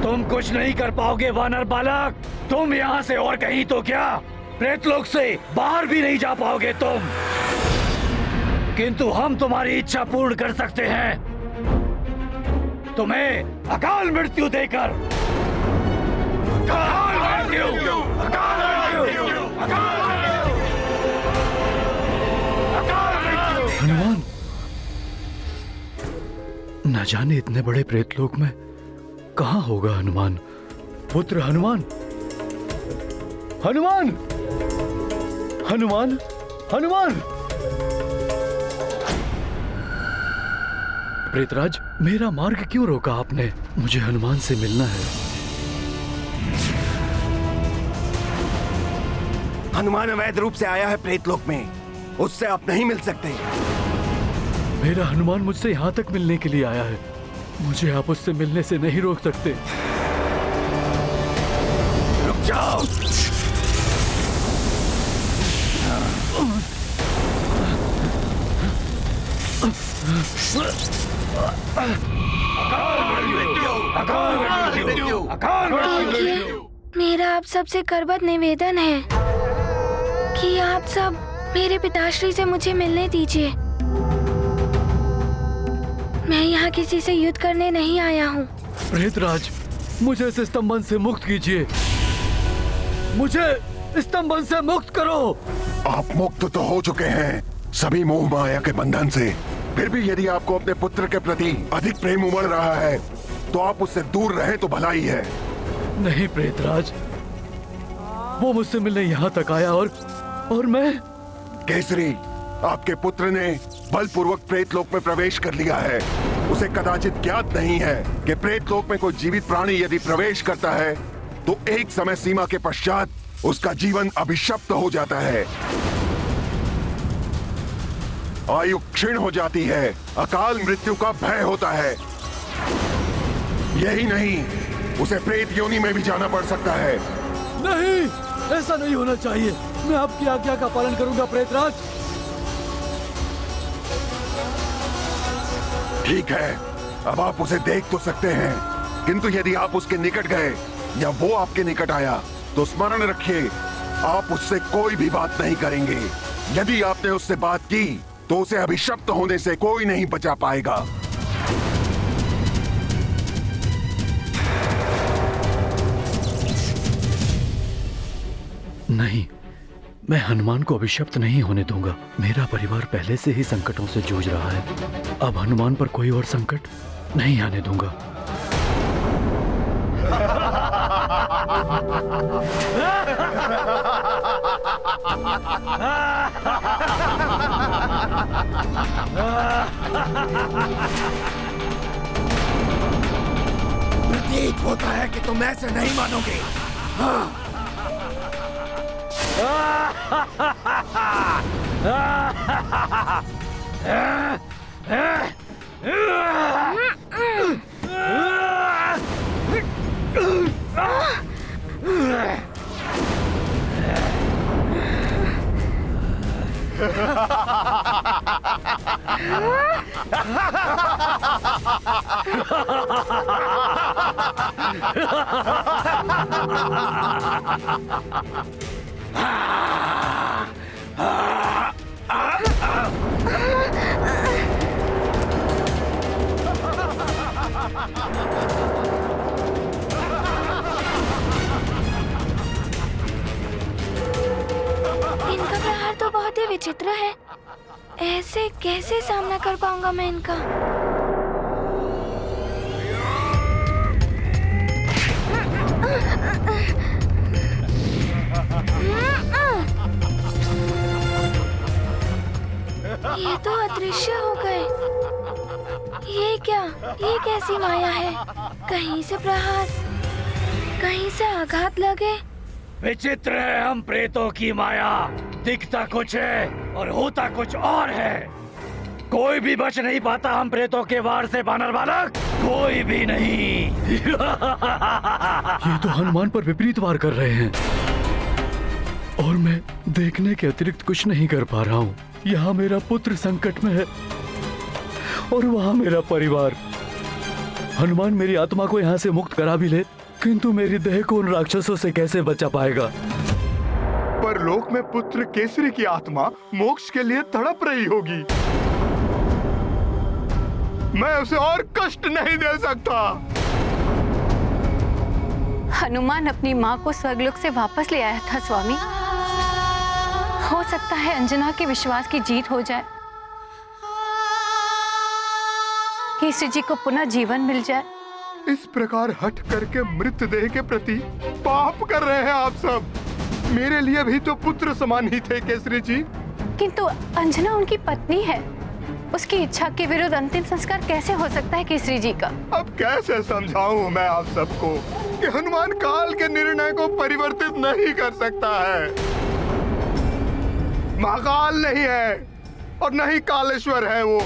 तुम कुछ नहीं कर पाओगे वानर बालक। तुम यहाँ से और कहीं तो क्या, प्रेतलोक से बाहर भी नहीं जा पाओगे तुम। किंतु हम तुम्हारी इच्छा पूर्ण कर सकते हैं, तुम्हें अकाल मृत्यु देकर। अकाल मृत्यु, अकाल मृत्यु, अकाल मृत्यु, अकाल मृत्यु। हनुमान, न जाने इतने बड़े प्रेतलोक में कहाँ होगा हनुमान, पुत्र हनुमान। हनुमान, हनुमान, हनुमान। प्रेतराज, मेरा मार्ग क्यों रोका आपने? मुझे हनुमान से मिलना है। हनुमान अवैध रूप से आया है प्रेतलोक में, उससे आप नहीं मिल सकते। मेरा हनुमान मुझसे यहाँ तक मिलने के लिए आया है, मुझे आप उससे मिलने से नहीं रोक सकते। रुक जाओ। देखिए, मेरा आप सबसे करबद्ध निवेदन है कि आप सब मेरे पिताश्री से मुझे मिलने दीजिए। मैं यहाँ किसी से युद्ध करने नहीं आया हूँ। प्रेतराज, मुझे इस स्तंभन से मुक्त कीजिए, मुझे स्तंभन से मुक्त करो। आप मुक्त तो हो चुके हैं सभी मोह माया के बंधन से, फिर भी यदि आपको अपने पुत्र के प्रति अधिक प्रेम उमड़ रहा है तो आप उससे दूर रहे तो भला ही है। नहीं प्रेतराज, वो मुझसे मिलने यहाँ तक आया और मैं। केसरी, आपके पुत्र ने बलपूर्वक प्रेतलोक में प्रवेश कर लिया है। उसे कदाचित ज्ञात नहीं है कि प्रेतलोक में कोई जीवित प्राणी यदि प्रवेश करता है तो एक समय सीमा के पश्चात उसका जीवन अभिशप्त हो जाता है, आयु क्षीण हो जाती है, अकाल मृत्यु का भय होता है। यही नहीं, उसे प्रेत योनि में भी जाना पड़ सकता है। नहीं, ऐसा नहीं होना चाहिए। मैं आपकी आज्ञा का पालन करूंगा प्रेतराज। ठीक है, अब आप उसे देख तो सकते हैं, किंतु यदि आप उसके निकट गए या वो आपके निकट आया तो स्मरण रखिए, आप उससे कोई भी बात नहीं करेंगे। यदि आपने उससे बात की तो उसे अभिशप्त होने से कोई नहीं बचा पाएगा। नहीं, मैं हनुमान को अभिशप्त नहीं होने दूंगा। मेरा परिवार पहले से ही संकटों से जूझ रहा है, अब हनुमान पर कोई और संकट नहीं आने दूंगा। प्रतीत होता है कि तुम ऐसे नहीं मानोगे। हाँ। इनका प्रहार तो बहुत ही विचित्र है, ऐसे कैसे सामना कर पाऊंगा मैं इनका? ये तो अदृश्य हो गए। ये क्या, ये कैसी माया है? कहीं से प्रहार, कहीं से आघात लगे। विचित्र है हम प्रेतों की माया, दिखता कुछ है और होता कुछ और है। कोई भी बच नहीं पाता हम प्रेतों के वार से वानर बालक, कोई भी नहीं। ये तो हनुमान पर विपरीत वार कर रहे हैं और मैं देखने के अतिरिक्त कुछ नहीं कर पा रहा हूँ। यहाँ मेरा पुत्र संकट में है और वहाँ मेरा परिवार। हनुमान मेरी आत्मा को यहाँ से मुक्त करा भी ले किंतु मेरी देह को उन राक्षसों से कैसे बचा पाएगा? पर लोक में पुत्र केसरी की आत्मा मोक्ष के लिए तड़प रही होगी। मैं उसे और कष्ट नहीं दे सकता। हनुमान अपनी माँ को स्वर्गलोक से वापस ले आया था स्वामी। हो सकता है अंजना के विश्वास की जीत हो जाए, केसरी जी को पुनः जीवन मिल जाए। इस प्रकार हट करके मृतदेह के प्रति पाप कर रहे हैं आप सब। मेरे लिए भी तो पुत्र समान ही थे केसरी जी। किंतु अंजना उनकी पत्नी है, उसकी इच्छा के विरुद्ध अंतिम संस्कार कैसे हो सकता है केसरी जी का? अब कैसे समझाऊं मैं आप सबको कि हनुमान काल के निर्णय को परिवर्तित नहीं कर सकता है। महाकाल नहीं है और न ही कालेश्वर है वो।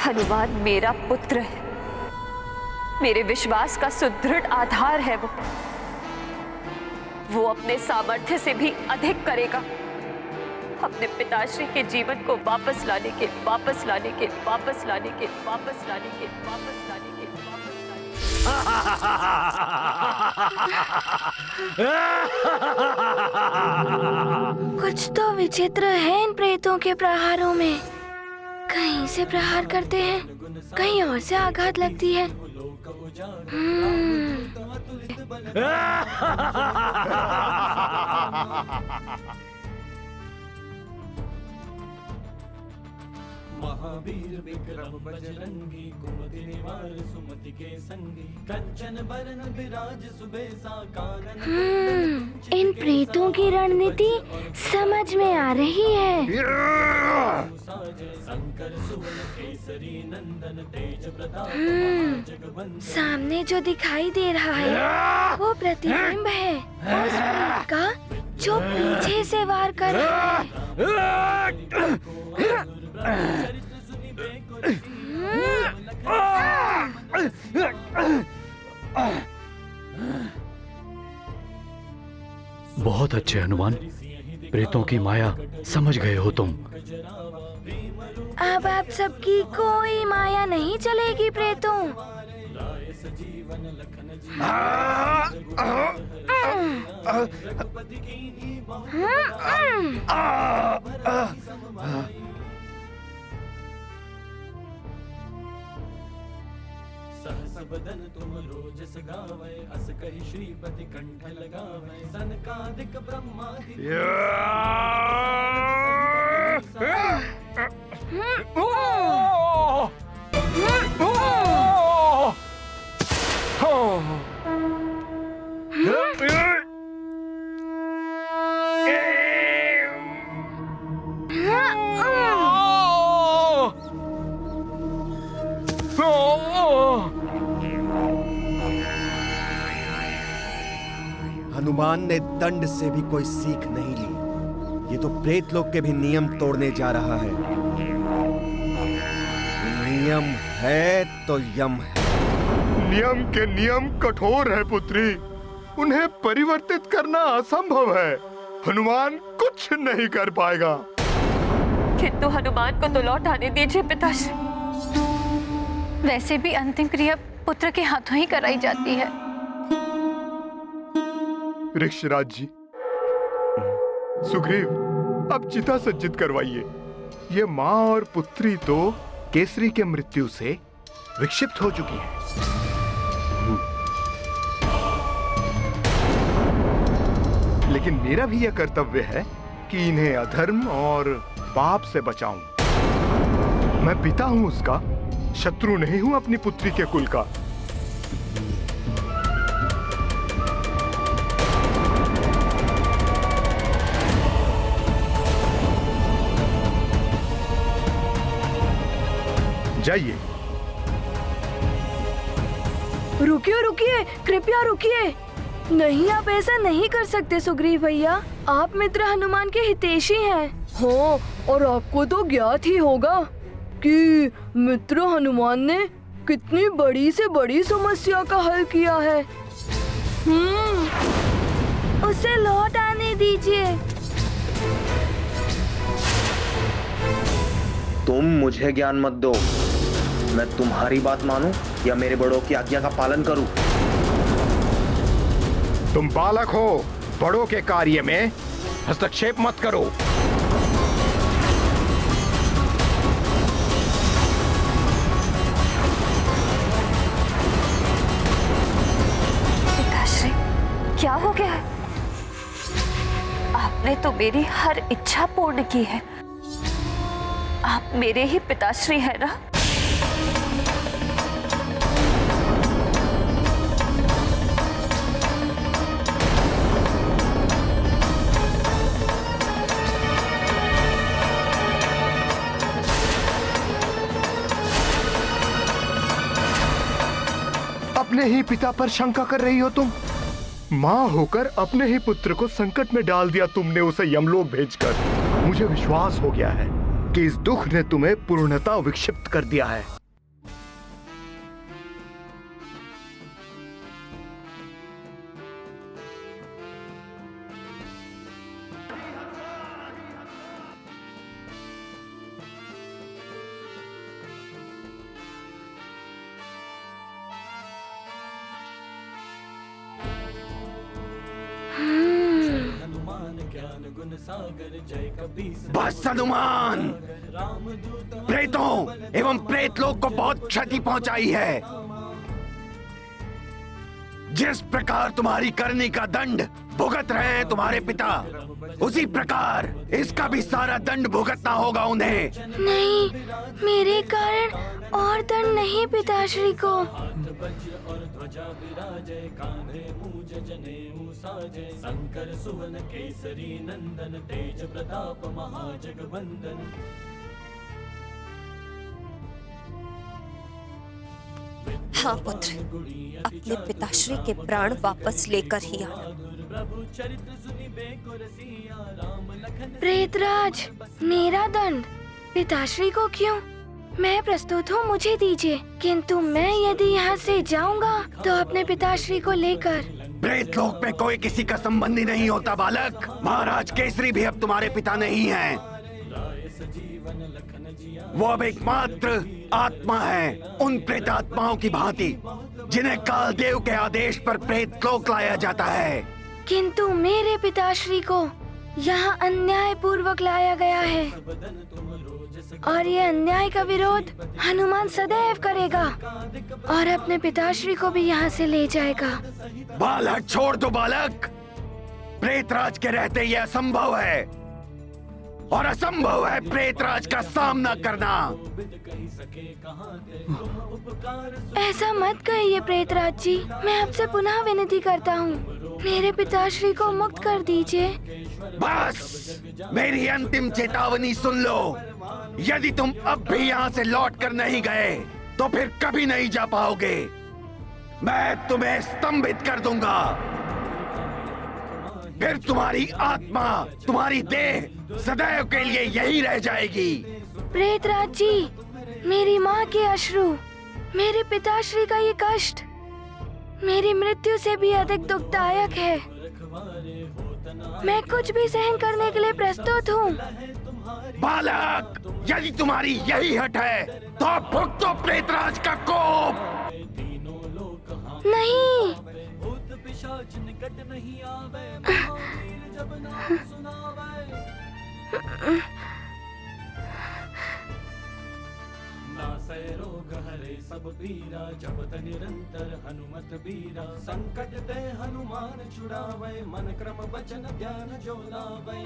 हनुमान मेरा पुत्र है, मेरे विश्वास का सुदृढ़ आधार है वो अपने सामर्थ्य से भी अधिक करेगा। अपने पिताश्री के जीवन को वापस लाने के कुछ तो विचित्र है इन प्रेतों के प्रहारों में। कहीं से प्रहार करते हैं, कहीं और से आघात लगती है। महावीर विक्रम बजरंगी कुमति निवार सुमति के संगी कंचन बरन विराज सुबेसा कानन। इन प्रेतों की रणनीति समझ में आ रही है। शंकर सुवन केसरी नंदन तेज प्रताप जगवंत। सामने जो दिखाई दे रहा है वो प्रतिबिंब है उस प्रेत का जो पीछे से वार कर रहा है। बहुत अच्छे हनुमान, प्रेतों की माया समझ गए हो तुम। अब आप सबकी कोई माया नहीं चलेगी प्रेतों। सहस बदन तुम रोजस गावै अस कहि श्रीपति कंठ लगावै सनकादिक ब्रह्मादि। हनुमान ने दंड से भी कोई सीख नहीं ली। ये तो प्रेत लोग के भी नियम तोड़ने जा रहा है। नियम है तो यम है। नियम के नियम कठोर है पुत्री, उन्हें परिवर्तित करना असंभव है। हनुमान कुछ नहीं कर पाएगा। किंतु हनुमान को तो लौट आने दीजिए पिताश्री। वैसे भी अंतिम क्रिया पुत्र के हाथों ही कराई जाती है। ऋषिराज जी, सुग्रीव, अब चिता सज्जित करवाइए। ये माँ और पुत्री तो केसरी के मृत्यु से विक्षिप्त हो चुकी हैं। लेकिन मेरा भी यह कर्तव्य है कि इन्हें अधर्म और पाप से बचाऊं। मैं पिता हूं उसका, शत्रु नहीं हूं अपनी पुत्री के कुल का। जाइए। रुकिए रुकिए, कृपया रुकिए। नहीं, आप ऐसा नहीं कर सकते सुग्रीव भैया। आप मित्र हनुमान के हितैषी हैं। हाँ, और आपको तो ज्ञात ही होगा कि मित्र हनुमान ने कितनी बड़ी से बड़ी समस्या का हल किया है। उसे लौट आने दीजिए। तुम मुझे ज्ञान मत दो। मैं तुम्हारी बात मानूं या मेरे बड़ों की आज्ञा का पालन करूं? तुम बालक हो, बड़ों के कार्य में हस्तक्षेप मत करो। पिताश्री, क्या हो गया है? आपने तो मेरी हर इच्छा पूर्ण की है। आप मेरे ही पिताश्री हैं ना? अपने ही पिता पर शंका कर रही हो तुम? माँ होकर अपने ही पुत्र को संकट में डाल दिया तुमने, उसे यमलोक भेजकर। मुझे विश्वास हो गया है कि इस दुख ने तुम्हें पूर्णतः विक्षिप्त कर दिया है। बस हनुमान, प्रेतों एवं प्रेतलोक को बहुत क्षति पहुंचाई है। जिस प्रकार तुम्हारी करनी का दंड भुगत रहे हैं तुम्हारे पिता, उसी प्रकार इसका भी सारा दंड भुगतना होगा उन्हें। नहीं, मेरे कारण और दंड नहीं पिताश्री को। शंकर सुवन केसरी नंदन, तेज प्रताप महाजगवंदन। हाँ पुत्र, अपने पिताश्री के प्राण वापस लेकर ही आना। प्रेतराज, मेरा दंड पिताश्री को क्यों? मैं प्रस्तुत हूँ, मुझे दीजिए। किंतु मैं यदि यहाँ से जाऊँगा तो अपने पिताश्री को लेकर। प्रेतलोक में कोई किसी का संबंधी नहीं होता बालक। महाराज केसरी भी अब तुम्हारे पिता नहीं हैं। वो अब एकमात्र आत्मा है, उन प्रेत आत्माओं की भांति जिन्हें कालदेव के आदेश पर प्रेतलोक लाया जाता है। किंतु मेरे पिताश्री को यहाँ अन्याय पूर्वक लाया गया है और ये अन्याय का विरोध हनुमान सदैव करेगा और अपने पिताश्री को भी यहाँ से ले जाएगा। बालक छोड़ दो बालक, प्रेतराज के रहते ये असंभव है और असंभव है प्रेतराज का सामना करना। ऐसा मत कहिए प्रेतराज जी, मैं आपसे पुनः विनती करता हूँ, मेरे पिताश्री को मुक्त कर दीजिए। बस मेरी अंतिम चेतावनी सुन लो। यदि तुम अब भी यहाँ से लौट कर नहीं गए तो फिर कभी नहीं जा पाओगे। मैं तुम्हें स्तंभित कर दूंगा। फिर तुम्हारी आत्मा, तुम्हारी देह सदैव के लिए यही रह जाएगी। प्रेतराज जी, मेरी माँ के अश्रु, मेरे पिताश्री का ये कष्ट मेरी मृत्यु से भी अधिक दुखदायक है। मैं कुछ भी सहन करने के लिए प्रस्तुत हूँ। बालक, यदि तुम्हारी यही हट है तो भुगतो प्रेतराज का कोप। नहीं, रोग हरे सब पीरा, जपत निरंतर हनुमत बीरा। संकट ते हनुमान छुड़ावे, मन क्रम वचन ध्यान जो लावे।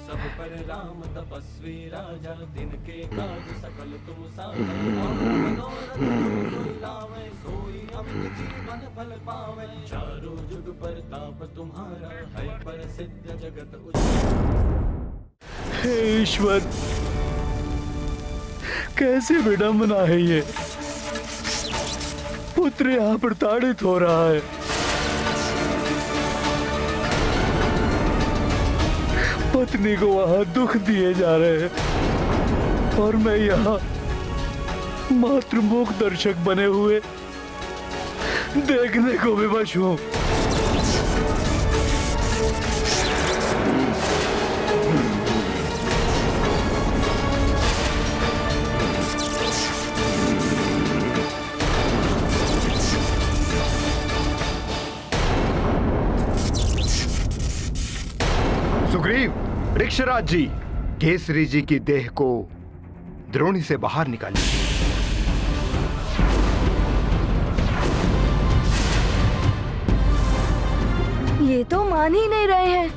सब पर राम तपस्वी राजा, दिन के काज सकल तुम साजा। मनोरथ जो लावे, सोई अमित जीवन फल पावे। चारों जुग परताप तुम्हारा, है प्रसिद्ध जगत उजियारा। हे ईश्वर, कैसे विडंबना है ये। पुत्र यहाँ प्रताड़ित हो रहा है, पत्नी को वहां दुख दिए जा रहे हैं और मैं यहाँ मातृमुख दर्शक बने हुए देखने को विवश हूँ। सुग्रीव, ऋक्षराज जी, केसरी जी की देह को द्रोणी से बाहर निकालिए। ये तो मान ही नहीं रहे हैं।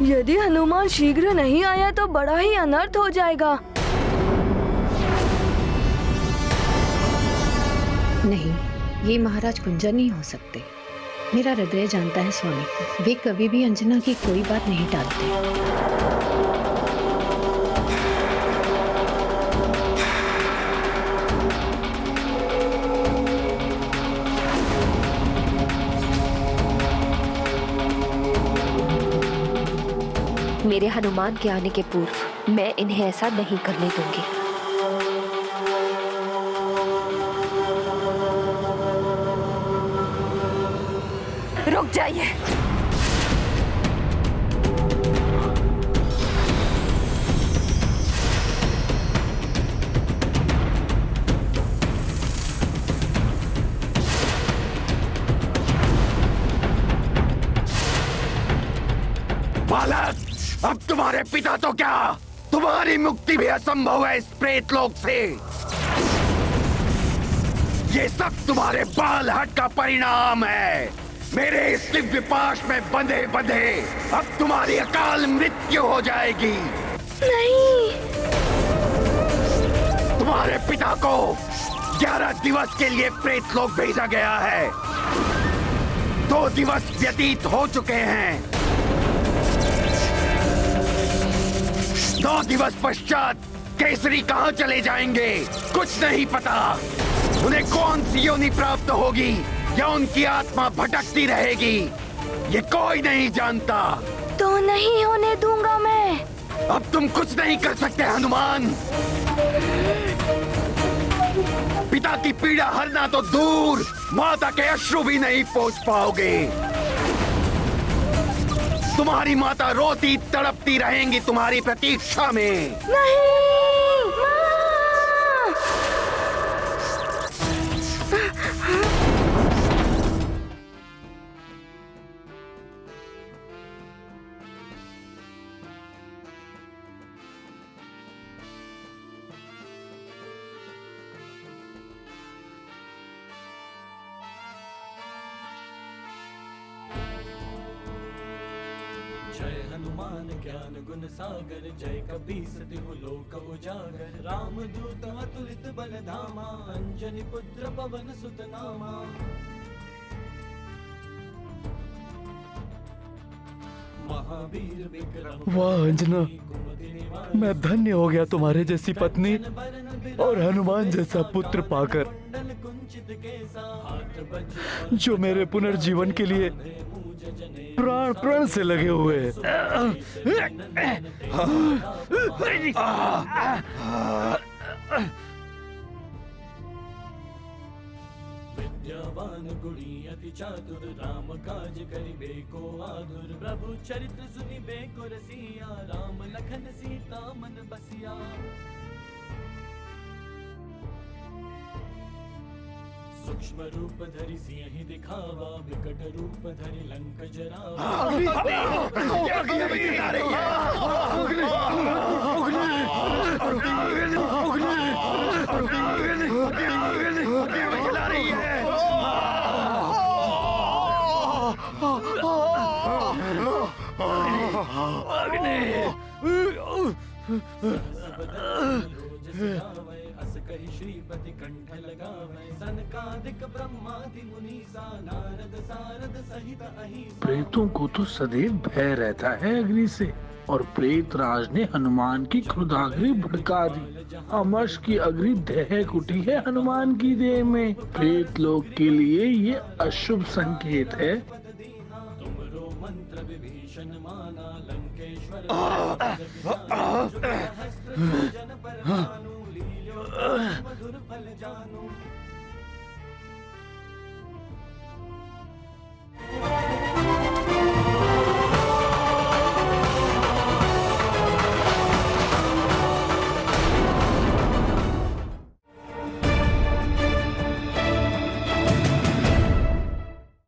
यदि हनुमान शीघ्र नहीं आया तो बड़ा ही अनर्थ हो जाएगा। नहीं, ये महाराज कुंजर नहीं हो सकते। मेरा हृदय जानता है स्वामी, वे कभी भी अंजना की कोई बात नहीं टालते। मेरे हनुमान के आने के पूर्व मैं इन्हें ऐसा नहीं करने दूंगी। रुक जाइए। बालक, अब तुम्हारे पिता तो क्या, तुम्हारी मुक्ति भी असंभव है इस प्रेतलोक से। ये सब तुम्हारे बाल हट का परिणाम है। मेरे इस दिव्य पाश में बंधे बंधे अब तुम्हारी अकाल मृत्यु हो जाएगी। नहीं। तुम्हारे पिता को 11 दिवस के लिए प्रेतलोक भेजा गया है। 2 दिवस व्यतीत हो चुके हैं। 9 दिवस पश्चात केसरी कहाँ चले जाएंगे कुछ नहीं पता। उन्हें कौन सी योनि प्राप्त होगी या उनकी आत्मा भटकती रहेगी, ये कोई नहीं जानता। तो नहीं होने दूंगा मैं। अब तुम कुछ नहीं कर सकते हनुमान। पिता की पीड़ा हरना तो दूर, माता के अश्रु भी नहीं पहुंच पाओगे। तुम्हारी माता रोती तड़पती रहेंगी तुम्हारी प्रतीक्षा में। नहीं माँ। जय हनुमान ज्ञान गुण सागर, जय कपीस तिहु लोक उजागर। राम दूत अतुलित बल धामा, अंजनी पुत्र पवन सुत नामा। महावीर विक्रम। वाह अंजना, मैं धन्य हो गया तुम्हारे जैसी पत्नी और हनुमान जैसा पुत्र पाकर, जो मेरे पुनर्जीवन के लिए प्राण प्राण से लगे हुए हैं। विद्यावान गुणी अति चातुर, राम काज करिबे को आतुर। प्रभु चरित्र सुनिबे को रसिया, राम लखन सीता मन बसिया। सूक्ष्म रूप धरि सिंहि दिखावा, विकट रूप धरि लंक जरावा। श्रीपति कंठ लगावे, सनकादिक ब्रह्मादि मुनीसा। नारद सारद सहित अहिसा। प्रेतों को तो सदैव भय रहता है अग्नि से, और प्रेत राज ने हनुमान की क्रोधाग्नि भड़का दी। अमर्ष की अग्नि दहक उठी है हनुमान की देह में। प्रेत लोक के लिए ये अशुभ संकेत है। तुमरो मंत्र विभीषण माना, लंकेश्वर जन पर